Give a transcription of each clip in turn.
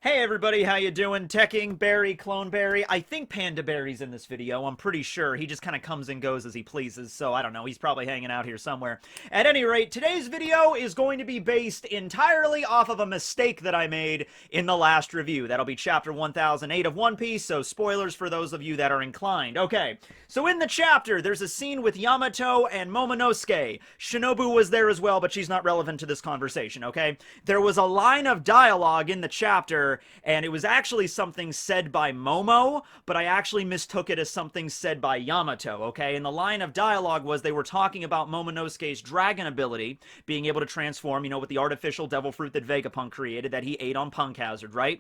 Hey everybody, how you doing? Tekking, Berry, Cloneberry. I think Panda Berry's in this video, I'm pretty sure. He just kind of comes and goes as he pleases, so I don't know, he's probably hanging out here somewhere. At any rate, today's video is going to be based entirely off of a mistake that I made in the last review. That'll be chapter 1008 of One Piece, so spoilers for those of you that are inclined. Okay, so in the chapter, there's a scene with Yamato and Momonosuke. Shinobu was there as well, but she's not relevant to this conversation, okay? There was a line of dialogue in the chapter, and it was actually something said by Momo, but I actually mistook it as something said by Yamato, okay? And the line of dialogue was they were talking about Momonosuke's dragon ability, being able to transform, you know, with the artificial devil fruit that Vegapunk created that he ate on Punk Hazard, right?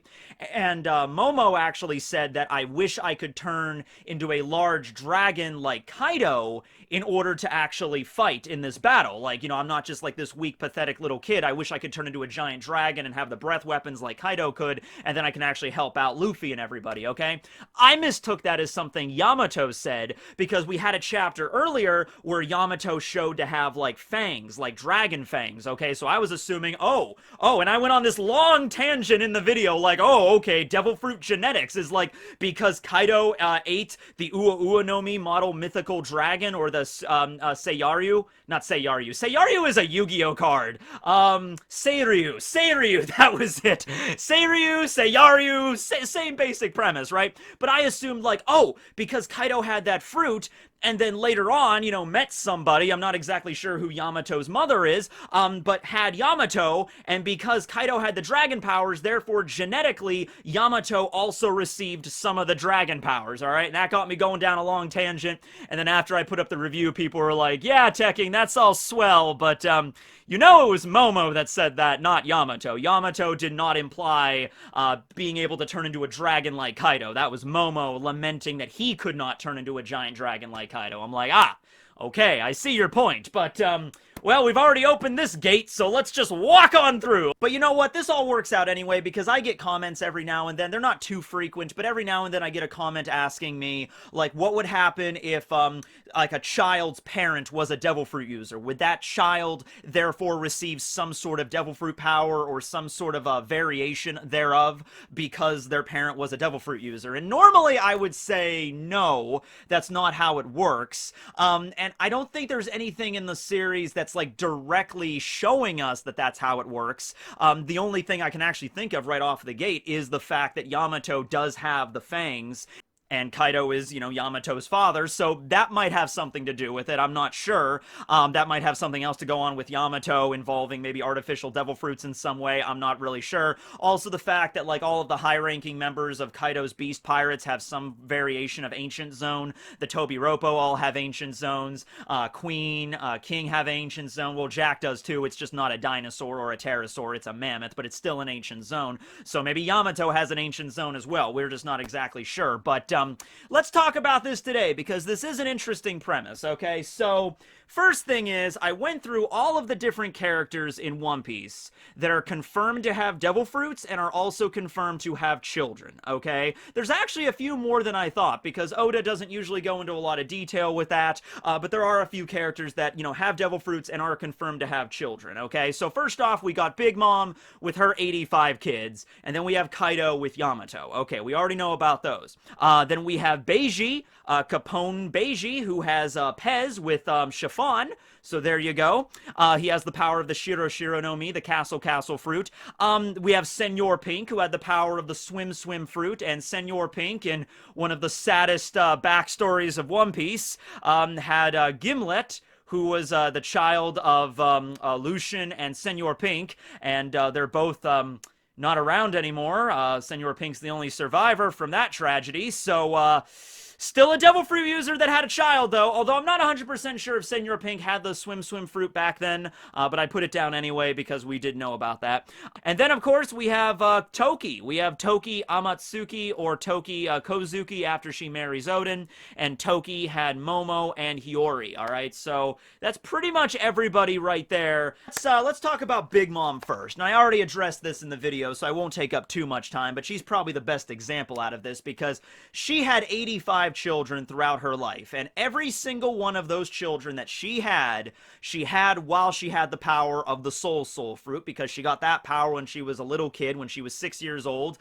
And Momo actually said that I wish I could turn into a large dragon like Kaido in order to actually fight in this battle. Like, you know, I'm not just like this weak, pathetic little kid. I wish I could turn into a giant dragon and have the breath weapons like Kaido could, and then I can actually help out Luffy and everybody, okay? I mistook that as something Yamato said, because we had a chapter earlier where Yamato showed to have, like, fangs, like dragon fangs, okay? So I was assuming, and I went on this long tangent in the video, like, okay, devil fruit genetics is, like, because Kaido ate the Ua Ua no Mi model mythical dragon, or the Seiryu? Not Seiryu. Seiryu is a Yu-Gi-Oh card. Seiryu, that was it. Seiryu, Seiryu, same basic premise, right? But I assumed, like, because Kaido had that fruit, and then later on, you know, met somebody, I'm not exactly sure who Yamato's mother is, but had Yamato, and because Kaido had the dragon powers, therefore, genetically, Yamato also received some of the dragon powers, alright? And that got me going down a long tangent, and then after I put up the review, people were like, yeah, Tekking, that's all swell, but, you know it was Momo that said that, not Yamato. Yamato did not imply being able to turn into a dragon like Kaido. That was Momo lamenting that he could not turn into a giant dragon like Kaido. I'm like, okay, I see your point, but, well, we've already opened this gate, so let's just walk on through. But you know what? This all works out anyway, because I get comments every now and then. They're not too frequent, but every now and then I get a comment asking me, like, what would happen if, like, a child's parent was a devil fruit user? Would that child, therefore, receive some sort of devil fruit power or some sort of variation thereof because their parent was a devil fruit user? And normally I would say no, that's not how it works. And I don't think there's anything in the series that's like directly showing us that that's how it works. The only thing I can actually think of right off the gate is the fact that Yamato does have the fangs, and Kaido is, you know, Yamato's father, so that might have something to do with it. I'm not sure. That might have something else to go on with Yamato involving maybe artificial devil fruits in some way. I'm not really sure. Also, the fact that, like, all of the high-ranking members of Kaido's Beast Pirates have some variation of Ancient Zone. The Tobiropo all have Ancient Zones. Queen, King have Ancient Zone. Well, Jack does too. It's just not a dinosaur or a pterosaur. It's a mammoth, but it's still an Ancient Zone. So maybe Yamato has an Ancient Zone as well. We're just not exactly sure. But, let's talk about this today, because this is an interesting premise, okay? So, first thing is, I went through all of the different characters in One Piece that are confirmed to have devil fruits and are also confirmed to have children, okay? There's actually a few more than I thought, because Oda doesn't usually go into a lot of detail with that, but there are a few characters that, you know, have devil fruits and are confirmed to have children, okay? So first off, we got Big Mom with her 85 kids, and then we have Kaido with Yamato. Okay, we already know about those. Then we have Beiji, Capone Beiji, who has Pez with Chiffon. So there you go. He has the power of the Shiro Shiro no Mi, the Castle fruit. We have Senor Pink, who had the power of the Swim fruit, and Senor Pink, in one of the saddest backstories of One Piece, had Gimlet, who was the child of Lucian and Senor Pink, and they're both not around anymore. Senor Pink's the only survivor from that tragedy, so, still a devil fruit user that had a child, though, although I'm not 100% sure if Senor Pink had the swim fruit back then, but I put it down anyway because we did know about that. And then, of course, we have Toki. We have Toki Amatsuki, or Toki Kozuki, after she marries Odin, and Toki had Momo and Hiyori, alright? So, that's pretty much everybody right there. Let's talk about Big Mom first. And I already addressed this in the video, so I won't take up too much time, but she's probably the best example out of this, because she had 85 85 children throughout her life, and every single one of those children that she had while she had the power of the soul fruit, because she got that power when she was a little kid, when she was 6 years old,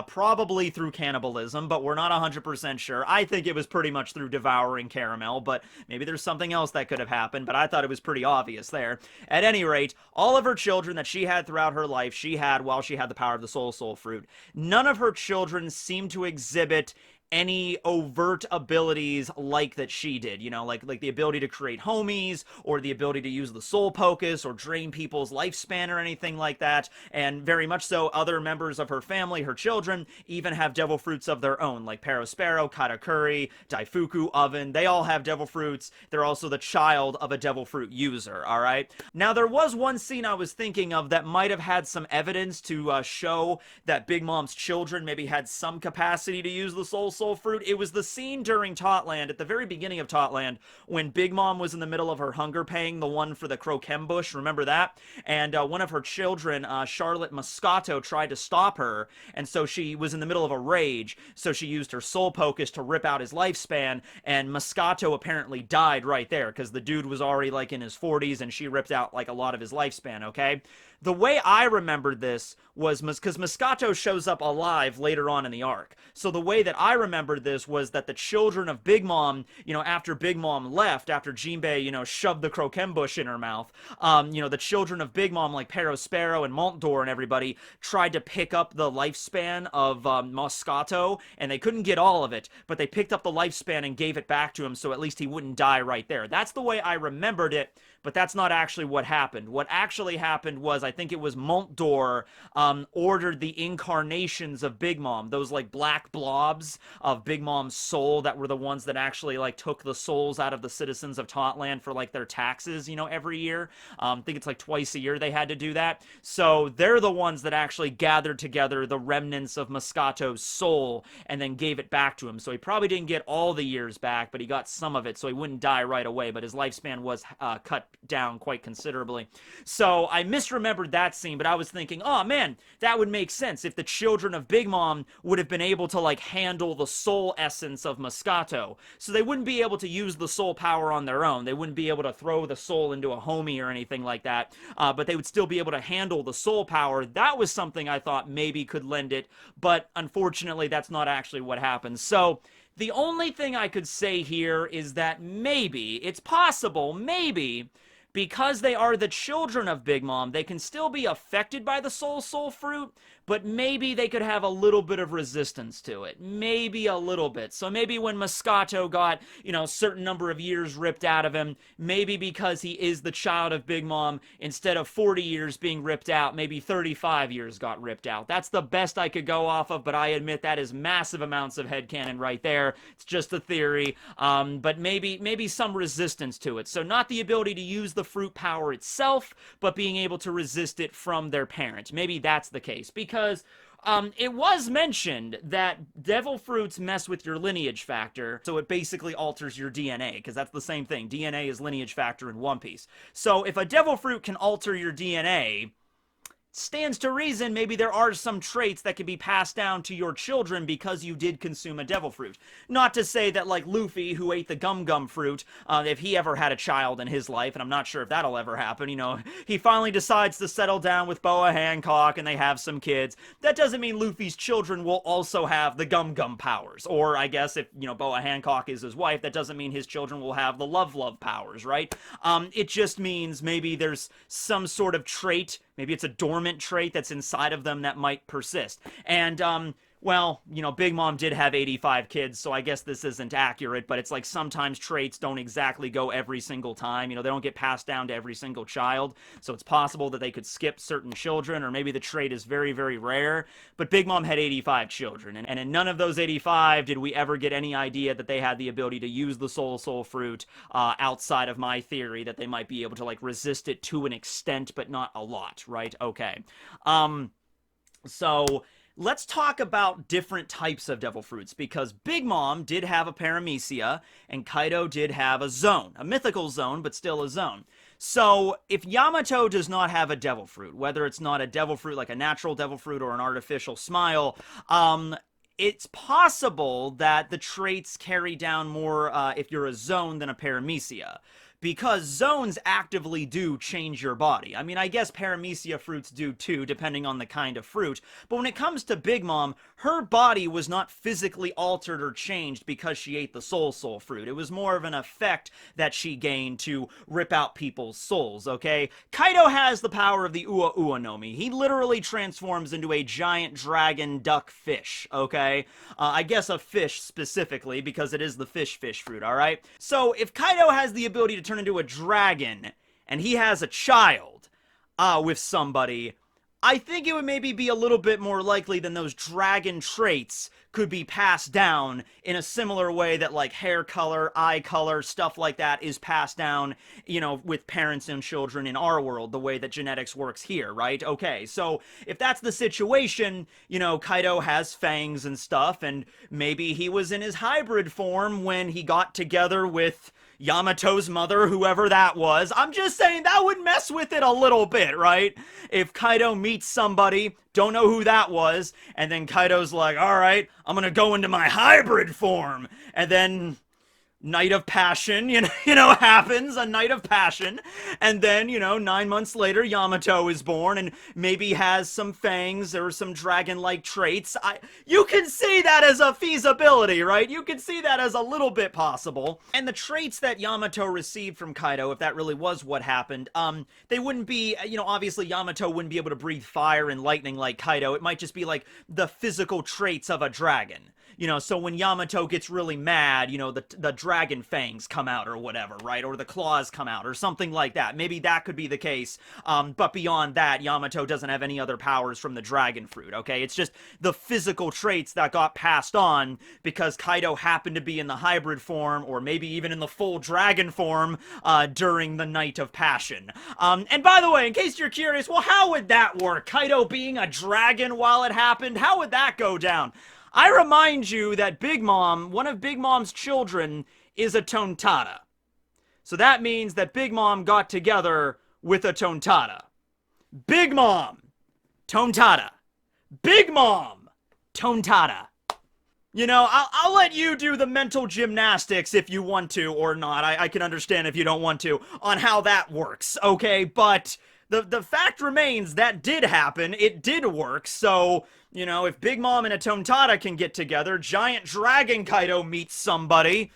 probably through cannibalism, but we're not 100% sure. I think it was pretty much through devouring caramel, but maybe there's something else that could have happened, but I thought it was pretty obvious there. At any rate, all of her children that she had throughout her life, she had while she had the power of the soul fruit. None of her children seem to exhibit any overt abilities like that she did, you know, like the ability to create homies, or the ability to use the soul pocus, or drain people's lifespan, or anything like that. And very much so, other members of her family, her children, even have devil fruits of their own, like Perospero, Katakuri, Daifuku, Oven. They all have devil fruits. They're also the child of a devil fruit user, alright? Now, there was one scene I was thinking of that might have had some evidence to show that Big Mom's children maybe had some capacity to use the soul fruit. It was the scene during Totland, at the very beginning of Totland, when Big Mom was in the middle of her hunger pang, the one for the Croquem bush, remember that? And one of her children, Charlotte Moscato, tried to stop her, and so she was in the middle of a rage, so she used her soul pocus to rip out his lifespan, and Moscato apparently died right there, because the dude was already like in his 40s, and she ripped out like a lot of his lifespan, okay? The way I remembered this was because Moscato shows up alive later on in the arc. So the way that I remembered this was that the children of Big Mom, you know, after Big Mom left, after Jinbei, you know, shoved the Croquem bush in her mouth, you know, the children of Big Mom, like Perospero and Montdor and everybody, tried to pick up the lifespan of Moscato, and they couldn't get all of it, but they picked up the lifespan and gave it back to him, so at least he wouldn't die right there. That's the way I remembered it, but that's not actually what happened. What actually happened was, I think it was Montdor ordered the incarnations of Big Mom, those like black blobs of Big Mom's soul that were the ones that actually like took the souls out of the citizens of Totland for like their taxes, you know, every year. I think it's like twice a year they had to do that. So they're the ones that actually gathered together the remnants of Moscato's soul and then gave it back to him. So he probably didn't get all the years back, but he got some of it, so he wouldn't die right away, but his lifespan was cut down quite considerably. So I misremembered that scene, but I was thinking, oh man, that would make sense if the children of Big Mom would have been able to like handle the soul essence of Moscato. So they wouldn't be able to use the soul power on their own. They wouldn't be able to throw the soul into a homie or anything like that, but they would still be able to handle the soul power. That was something I thought maybe could lend it, but unfortunately that's not actually what happened. So the only thing I could say here is that maybe, it's possible, maybe, because they are the children of Big Mom, they can still be affected by the soul fruit, but maybe they could have a little bit of resistance to it. Maybe a little bit. So maybe when Moscato got, you know, a certain number of years ripped out of him, maybe because he is the child of Big Mom, instead of 40 years being ripped out, maybe 35 years got ripped out. That's the best I could go off of, but I admit that is massive amounts of headcanon right there. It's just a theory, but maybe some resistance to it. So not the ability to use the fruit power itself, but being able to resist it from their parent. Maybe that's the case, because it was mentioned that devil fruits mess with your lineage factor, so it basically alters your DNA, because that's the same thing. DNA is lineage factor in One Piece. So if a devil fruit can alter your DNA, stands to reason maybe there are some traits that can be passed down to your children because you did consume a devil fruit. Not to say that, like Luffy, who ate the gum fruit, if he ever had a child in his life, and I'm not sure if that'll ever happen, you know, he finally decides to settle down with Boa Hancock and they have some kids. That doesn't mean Luffy's children will also have the gum powers. Or I guess if, you know, Boa Hancock is his wife, that doesn't mean his children will have the love powers, right? It just means maybe there's some sort of trait, maybe it's a dormant trait that's inside of them that might persist. And well, you know, Big Mom did have 85 kids, so I guess this isn't accurate, but it's like sometimes traits don't exactly go every single time. You know, they don't get passed down to every single child, so it's possible that they could skip certain children, or maybe the trait is very, very rare. But Big Mom had 85 children, and in none of those 85 did we ever get any idea that they had the ability to use the soul fruit outside of my theory that they might be able to, like, resist it to an extent, but not a lot, right? Okay. So let's talk about different types of devil fruits, because Big Mom did have a paramecia, and Kaido did have a zone. A mythical zone, but still a zone. So, if Yamato does not have a devil fruit, whether it's not a devil fruit like a natural devil fruit or an artificial smile, it's possible that the traits carry down more if you're a Zoan than a Paramecia. Because zones actively do change your body. I mean, I guess paramecia fruits do too, depending on the kind of fruit. But when it comes to Big Mom, her body was not physically altered or changed because she ate the soul fruit. It was more of an effect that she gained to rip out people's souls, okay? Kaido has the power of the Ua Ua no Mi. He literally transforms into a giant dragon duck fish, okay? I guess a fish specifically, because it is the fish fruit, alright? So, if Kaido has the ability to turn into a dragon, and he has a child with somebody, I think it would maybe be a little bit more likely than those dragon traits could be passed down in a similar way that, like, hair color, eye color, stuff like that is passed down, you know, with parents and children in our world, the way that genetics works here, right? Okay, so if that's the situation, you know, Kaido has fangs and stuff, and maybe he was in his hybrid form when he got together with Yamato's mother, whoever that was. I'm just saying that would mess with it a little bit, right? If Kaido meets somebody, don't know who that was, and then Kaido's like, alright, I'm gonna go into my hybrid form, and then night of passion, you know, happens, a night of passion, and then, you know, 9 months later, Yamato is born, and maybe has some fangs or some dragon-like traits. You can see that as a feasibility, right? You can see that as a little bit possible. And the traits that Yamato received from Kaido, if that really was what happened, they wouldn't be, you know, obviously Yamato wouldn't be able to breathe fire and lightning like Kaido. It might just be like the physical traits of a dragon. You know, so when Yamato gets really mad, you know, the dragon fangs come out or whatever, right? Or the claws come out or something like that. Maybe that could be the case. But beyond that, Yamato doesn't have any other powers from the dragon fruit, okay? It's just the physical traits that got passed on because Kaido happened to be in the hybrid form or maybe even in the full dragon form during the Night of Passion. And by the way, in case you're curious, well, how would that work? Kaido being a dragon while it happened? How would that go down? I remind you that Big Mom, one of Big Mom's children, is a Tontada. So that means that Big Mom got together with a Tontada. Big Mom, Tontada. Big Mom, Tontada. You know, I'll let you do the mental gymnastics if you want to or not. I can understand if you don't want to on how that works, okay? But the fact remains that did happen. It did work, so, you know, if Big Mom and a Tontada can get together, Giant Dragon Kaido meets somebody,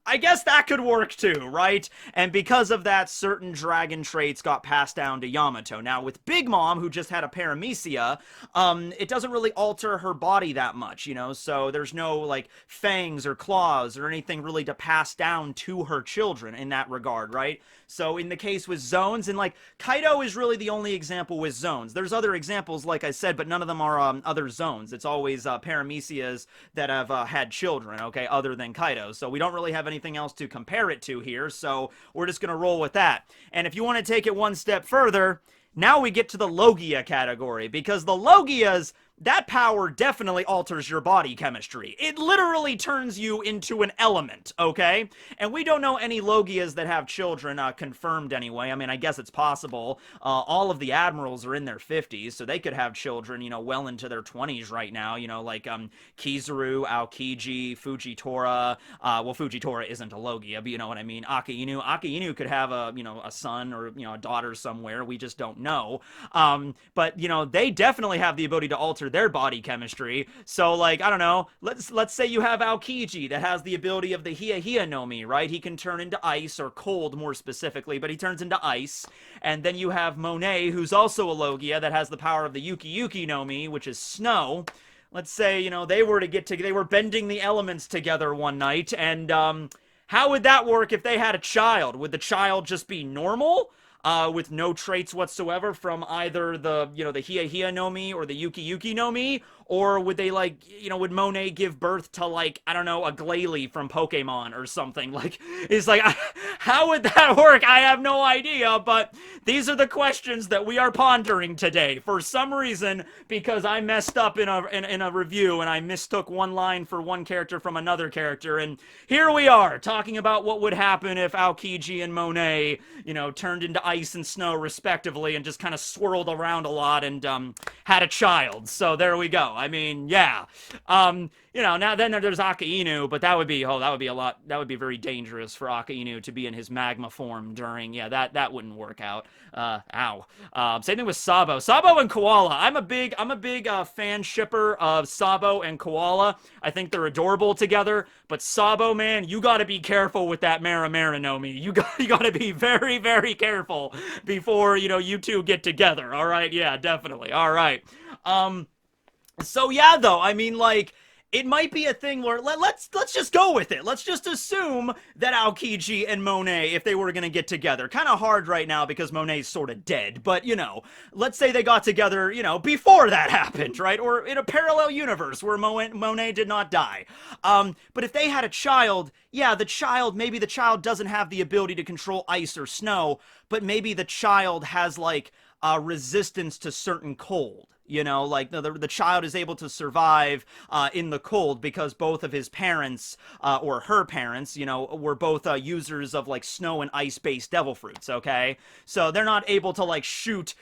I guess that could work too, right? And because of that, certain dragon traits got passed down to Yamato. Now, with Big Mom, who just had a paramecia, it doesn't really alter her body that much, you know? So there's no, like, fangs or claws or anything really to pass down to her children in that regard, right? So in the case with zones, and, like, Kaido is really the only example with zones. There's other examples, like I said, but none of them are other zones. It's always paramecias that have had children, okay, other than Kaido. So we don't really have anything else to compare it to here, so we're just going to roll with that. And if you want to take it one step further, now we get to the Logia category, because the Logias, that power definitely alters your body chemistry. It literally turns you into an element, okay? And we don't know any Logias that have children, confirmed anyway. I mean, I guess it's possible. All of the admirals are in their 50s, so they could have children, you know, well into their 20s right now, you know, like, Kizaru, Aokiji, Fujitora. Well, Fujitora isn't a Logia, but you know what I mean. Akainu. Akainu could have a, you know, a son or, you know, a daughter somewhere. We just don't know. But, you know, they definitely have the ability to alter their body chemistry. So, like, I don't know, let's say you have Aokiji that has the ability of the Hia no Mi, right? He can turn into ice, or cold more specifically, but he turns into ice. And then you have Monet, who's also a Logia, that has the power of the Yuki no Mi, which is snow. Let's say, you know, they were bending the elements together one night, and how would that work if they had a child? Would the child just be normal? With no traits whatsoever from either the, you know, the Hia no Mi or the Yuki no Mi? Or would they, like, you know, would Monet give birth to, like, I don't know, a Glalie from Pokemon or something? Like, it's like, How would that work? I have no idea, but these are the questions that we are pondering today. For some reason, because I messed up in a review and I mistook one line for one character from another character, and here we are talking about what would happen if Aokiji and Monet, turned into ice and snow respectively, and just kind of swirled around a lot and had a child. So there we go. I mean, yeah. Now then there's Akainu, but that would be very dangerous for Akainu to be in his magma form during, that wouldn't work out. Same thing with Sabo. Sabo and Koala. I'm a big fan shipper of Sabo and Koala. I think they're adorable together, but Sabo, man, you gotta be careful with that Mara Maranomi. You gotta be very, very careful before, you two get together. All right? Yeah, definitely. All right. So yeah, though, I mean, like, it might be a thing where let's just go with it. Let's just assume that Aokiji and Monet, if they were gonna get together, kind of hard right now because Monet's sort of dead, but let's say they got together, before that happened, right? Or in a parallel universe where Monet did not die. But if they had a child, yeah, maybe the child doesn't have the ability to control ice or snow, but maybe the child has like resistance to certain cold. Like the child is able to survive in the cold because both of his parents or her parents, were both users of like snow and ice-based devil fruits. Okay, so they're not able to like shoot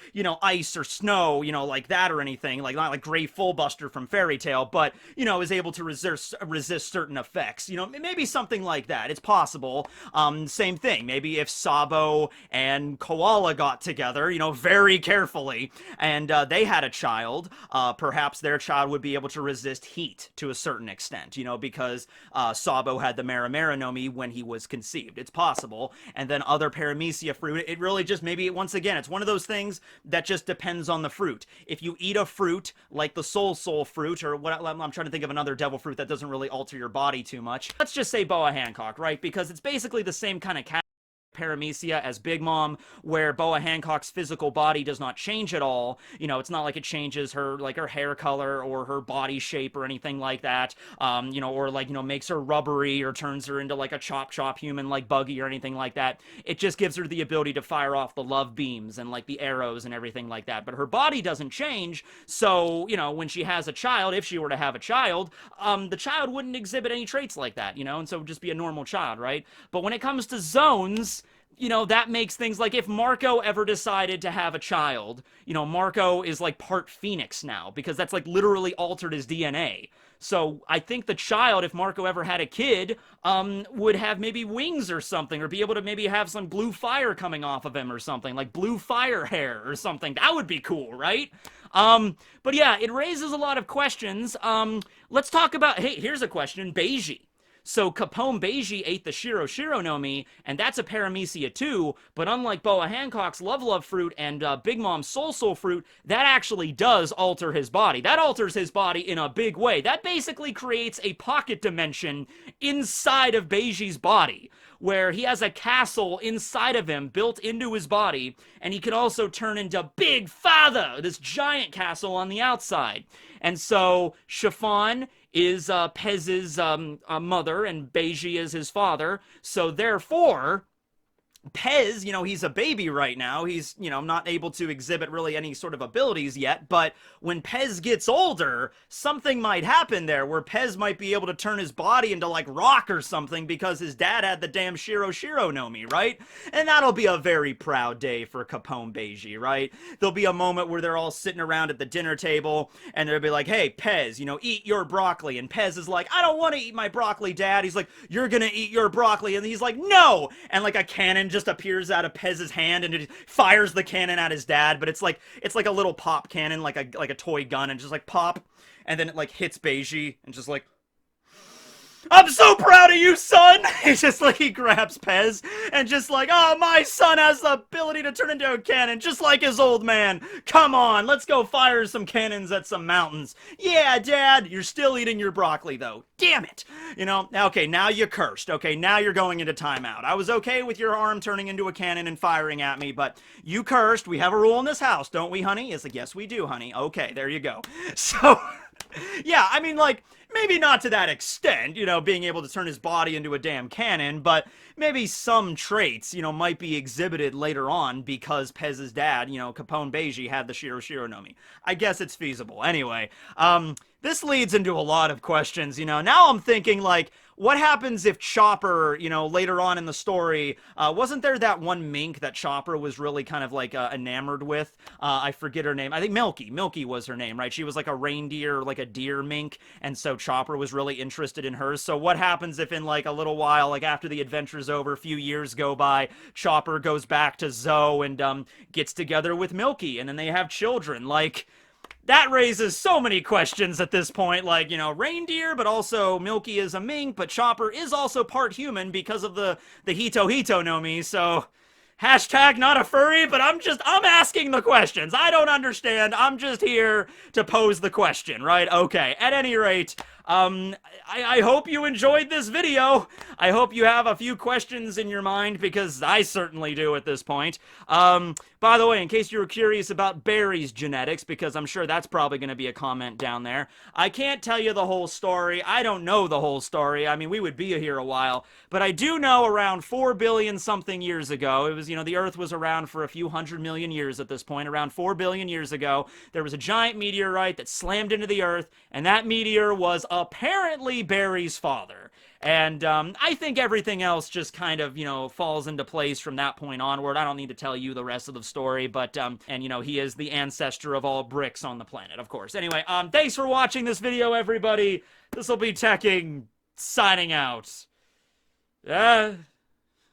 ice or snow like that or anything, like not like Gray Fullbuster from Fairy Tail, but is able to resist certain effects. Maybe something like that. It's possible. Same thing. Maybe if Sabo and Koala got together, very carefully, and they had a child. Perhaps their child would be able to resist heat to a certain extent, because Sabo had the Mara Maranomi when he was conceived. It's possible. And then other Paramecia fruit, it really just maybe, once again, it's one of those things that just depends on the fruit. If you eat a fruit like the Soul fruit, or what I'm trying to think of another devil fruit that doesn't really alter your body too much. Let's just say Boa Hancock, right? Because it's basically the same kind of Paramecia as Big Mom, where Boa Hancock's physical body does not change at all. It's not like it changes her hair color or her body shape or anything like that. Or makes her rubbery or turns her into like a chop human like Buggy or anything like that. It just gives her the ability to fire off the love beams and like the arrows and everything like that. But her body doesn't change. So, when she has a child, if she were to have a child, the child wouldn't exhibit any traits like that, and so it would just be a normal child, right? But when it comes to zones, that makes things like if Marco ever decided to have a child, Marco is like part Phoenix now because that's like literally altered his DNA. So I think the child, if Marco ever had a kid, would have maybe wings or something, or be able to maybe have some blue fire coming off of him or something, like blue fire hair or something. That would be cool, right? But yeah, it raises a lot of questions. Let's talk about, hey, here's a question, Beiji. So Capone Beiji ate the Shiro Shiro no Mi, and that's a Paramecia too, but unlike Boa Hancock's Love fruit and Big Mom's Soul fruit, that actually does alter his body. That alters his body in a big way. That basically creates a pocket dimension inside of Beiji's body, where he has a castle inside of him built into his body, and he can also turn into Big Father, this giant castle on the outside. And so Chiffon is Pez's mother, and Beiji is his father. So therefore, Pez, he's a baby right now. He's, not able to exhibit really any sort of abilities yet. But when Pez gets older, something might happen there where Pez might be able to turn his body into like rock or something because his dad had the damn Shiro Shiro no Mi, right? And that'll be a very proud day for Capone Beiji, right? There'll be a moment where they're all sitting around at the dinner table and they'll be like, hey, Pez, eat your broccoli. And Pez is like, I don't want to eat my broccoli, Dad. He's like, you're gonna eat your broccoli. And he's like, no! And like a cannon just appears out of Pez's hand and it fires the cannon at his dad, but it's like a little pop cannon, like a toy gun, and just like pop, and then it like hits Beiji and just like, I'm so proud of you, son! It's just like he grabs Pez and just like, oh, my son has the ability to turn into a cannon, just like his old man. Come on, let's go fire some cannons at some mountains. Yeah, Dad, you're still eating your broccoli, though. Damn it! Okay, now you cursed. Okay, now you're going into timeout. I was okay with your arm turning into a cannon and firing at me, but you cursed. We have a rule in this house, don't we, honey? It's like, yes, we do, honey. Okay, there you go. So, yeah, I mean, like, maybe not to that extent, you know, being able to turn his body into a damn cannon, but maybe some traits, you know, might be exhibited later on because Pez's dad, you know, Capone Beiji, had the Shiro Shiro no Mi. I guess it's feasible. Anyway, this leads into a lot of questions, you know. Now I'm thinking, like, what happens if Chopper, you know, later on in the story, wasn't there that one mink that Chopper was really kind of, like, enamored with? I forget her name. I think Milky. Milky was her name, right? She was like a reindeer, like a deer mink, and so Chopper was really interested in her. So what happens if in, like, a little while, like, after the adventure's over, a few years go by, Chopper goes back to Zoe and, gets together with Milky, and then they have children? Like, that raises so many questions at this point, like, you know, reindeer, but also Milky is a mink, but Chopper is also part human because of the Hito Hito no Mi, so hashtag not a furry, but I'm asking the questions. I don't understand. I'm just here to pose the question, right? Okay, at any rate, I hope you enjoyed this video. I hope you have a few questions in your mind, because I certainly do at this point. By the way, in case you were curious about Barry's genetics, because I'm sure that's probably going to be a comment down there, I can't tell you the whole story. I don't know the whole story. I mean, we would be here a while, but I do know around 4 billion something years ago, it was, you know, the Earth was around for a few 100 million years at this point. Around 4 billion years ago, there was a giant meteorite that slammed into the Earth, and that meteor was apparently Barry's father. And I think everything else just kind of, you know, falls into place from that point onward. I don't need to tell you the rest of the story, but, and, you know, he is the ancestor of all bricks on the planet, of course. Anyway, thanks for watching this video, everybody. This will be Tekking, signing out.